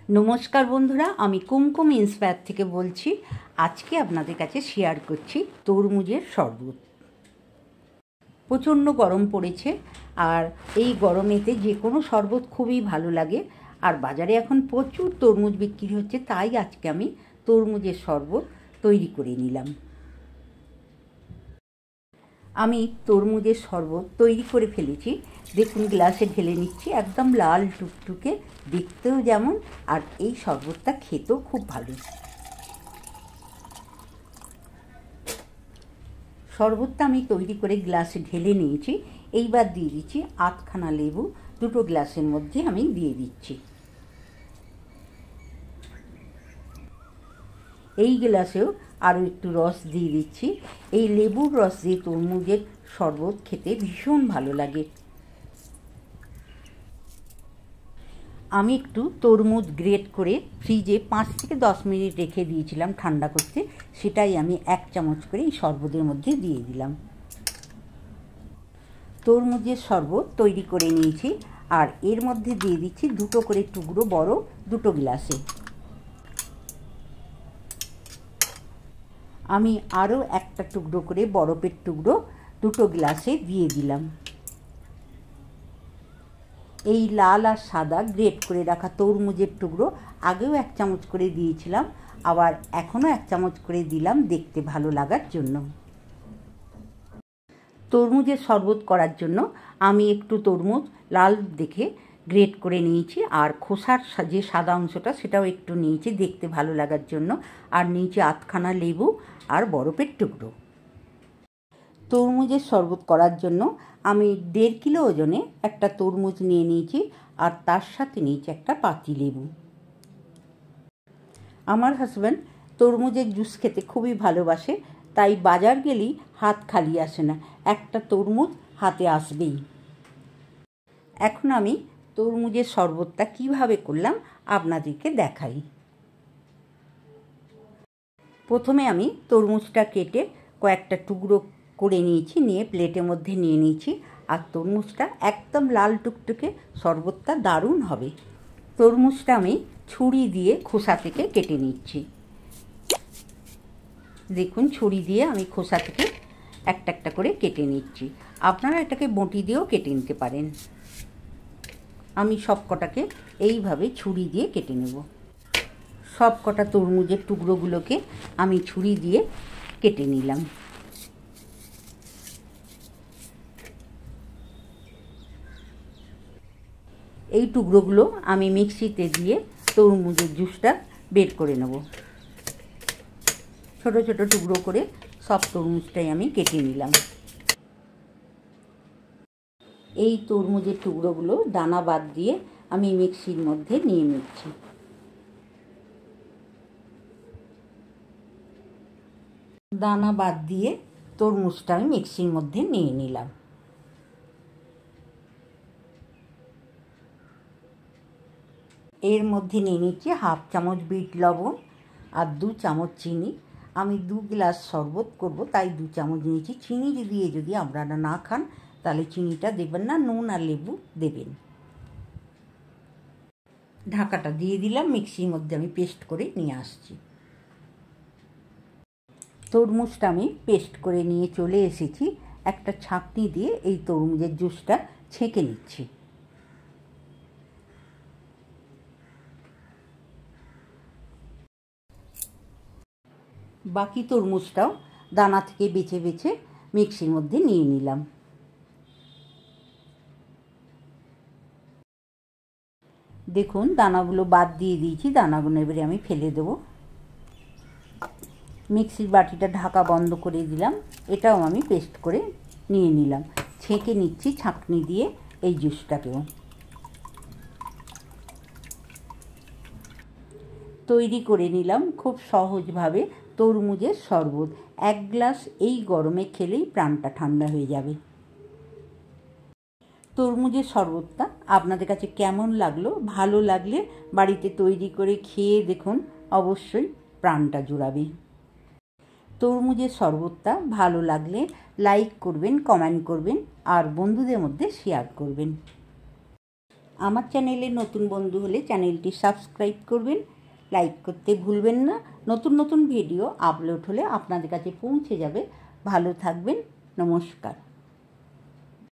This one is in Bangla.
নমস্কার বন্ধুরা, আমি কুমকুম ইন্সপায়ার থেকে বলছি। আজকে আপনাদের কাছে শেয়ার করছি তরমুজের শরবত। প্রচণ্ড গরম পড়েছে, আর এই গরমেতে যে কোনো শরবত খুবই ভালো লাগে। আর বাজারে এখন প্রচুর তরমুজ বিক্রি হচ্ছে, তাই আজকে আমি তরমুজের শরবত তৈরি করে নিলাম। আমি তরমুজের শরবত তৈরি করে ফেলেছি। দেখুন, গ্লাসে ঢেলে নিচ্ছি। একদম লাল টুকটুকে, দেখতেও যেমন, আর এই শরবতটা খেতেও খুব ভালো। শরবতটা আমি তৈরি করে গ্লাসে ঢেলে নিয়েছি। এইবার দিয়ে দিচ্ছি আধখানা লেবু, দুটো গ্লাসের মধ্যে আমি দিয়ে দিচ্ছি। এই গ্লাসেও আরও একটু রস দিয়ে দিচ্ছি। এই লেবুর রস দিয়ে তরমুজের শরবত খেতে ভীষণ ভালো লাগে। আমি একটু তরমুজ গ্রেট করে ফ্রিজে 5 থেকে 10 মিনিট রেখে দিয়েছিলাম ঠান্ডা করতে। সেটাই আমি 1 চামচ করে এই শরবতের মধ্যে দিয়ে দিলাম। তরমুজের শরবত তৈরি করে নিয়েছি, আর এর মধ্যে দিয়ে দিচ্ছি দুটো করে টুকরো বড়, দুটো গ্লাসে। আমি আরও একটা টুকরো করে বরফের টুকরো দুটো গ্লাসে দিয়ে দিলাম। এই লাল আর সাদা গ্রেট করে রাখা তরমুজের টুকরো আগেও 1 চামচ করে দিয়েছিলাম, আবার এখনও 1 চামচ করে দিলাম দেখতে ভালো লাগার জন্য। তরমুজের শরবত করার জন্য আমি একটু তরমুজ লাল দেখে গ্রেট করে নিয়েছি, আর খোসার যে সাদা অংশটা সেটাও একটু নিয়েছি দেখতে ভালো লাগার জন্য, আর নিয়েছি আধখানা লেবু আর বরফের টুকরো। তরমুজের শরবত করার জন্য আমি 1.5 কিলো ওজনে একটা তরমুজ নিয়ে নিয়েছি, আর তার সাথে নিয়েছি একটা পাতিলেবু। আমার হাজব্যান্ড তরমুজের জুস খেতে খুবই ভালোবাসে, তাই বাজার গেলেই হাত খালি আসে না, একটা তরমুজ হাতে আসবেই। এখন আমি তরমুজের শরবতটা কিভাবে করলাম আপনাদেরকে দেখাই। প্রথমে আমি তরমুজটা কেটে কয়েকটা টুকরো করে নিয়েছি, নিয়ে প্লেটের মধ্যে নিয়ে নিয়েছি। আর তরমুজটা একদম লাল টুকটুকে, শরবতটা দারুণ হবে। তরমুজটা আমি ছুরি দিয়ে খোসা থেকে কেটে নিচ্ছি। দেখুন, ছুরি দিয়ে আমি খোসা থেকে একটা একটা করে কেটে নিচ্ছি। আপনারা এটাকে বঁটি দিয়েও কেটে নিতে পারেন। আমি সব কটাকে এইভাবে ছুরি দিয়ে কেটে নেব। সব কটা তরমুজের টুকরোগুলোকে আমি ছুরি দিয়ে কেটে নিলাম। এই টুকরোগুলো আমি মিক্সিতে দিয়ে তরমুজের জুসটা বের করে নেব। ছোট ছোট টুকরো করে সব তরমুজটাই আমি কেটে নিলাম। এই তরমুজের টুকরোগুলো দানা বাদ দিয়ে আমি মিক্সির মধ্যে নিয়ে নিচ্ছি। দানা বাদ দিয়ে তরমুজটা আমি মিক্সির মধ্যে নিয়ে নিলাম। এর মধ্যে নিয়ে নিচ্ছি 1/2 চামচ বিট লবণ আর 2 চামচ চিনি। আমি 2 গ্লাস শরবত করব, তাই 2 চামচ নিয়েছি। চিনি যদি আপনারা না খান তাহলে চিনিটা দেবেন না, নুন আর লেবু দেবেন। ঢাকাটা দিয়ে দিলাম। মিক্সির মধ্যে আমি পেস্ট করে নিয়ে আসছি। তরমুজটা আমি পেস্ট করে নিয়ে চলে এসেছি। একটা ছাঁকনি দিয়ে এই তরমুজের জুসটা ছেঁকে নিচ্ছি। বাকি তরমুজটাও দানা থেকে বেছে বেছে মিক্সির মধ্যে নিয়ে নিলাম। দেখুন, দানাগুলো বাদ দিয়ে দিয়েছি। দানাগুলো এবারে আমি ফেলে দেবো। মিক্সির বাটিটা ঢাকা বন্ধ করে দিলাম। এটাও আমি পেস্ট করে নিয়ে নিলাম। ছেঁকে নিচ্ছি ছাঁকনি দিয়ে এই জুসটাকেও। তৈরি করে নিলাম খুব সহজভাবে তরমুজের শরবত। 1 গ্লাস এই গরমে খেলেই প্রাণটা ঠান্ডা হয়ে যাবে। তরমুজের শরবতটা আপনাদের কাছে কেমন লাগলো? ভালো লাগলে বাড়িতে তৈরি করে খেয়ে দেখুন, অবশ্যই প্রাণটা জুড়াবে। তরমুজের শরবতটা ভালো লাগলে লাইক করবেন, কমেন্ট করবেন, আর বন্ধুদের মধ্যে শেয়ার করবেন। আমার চ্যানেলে নতুন বন্ধু হলে চ্যানেলটি সাবস্ক্রাইব করবেন, লাইক করতে ভুলবেন না। নতুন নতুন ভিডিও আপলোড হলে আপনাদের কাছে পৌঁছে যাবে। ভালো থাকবেন, নমস্কার।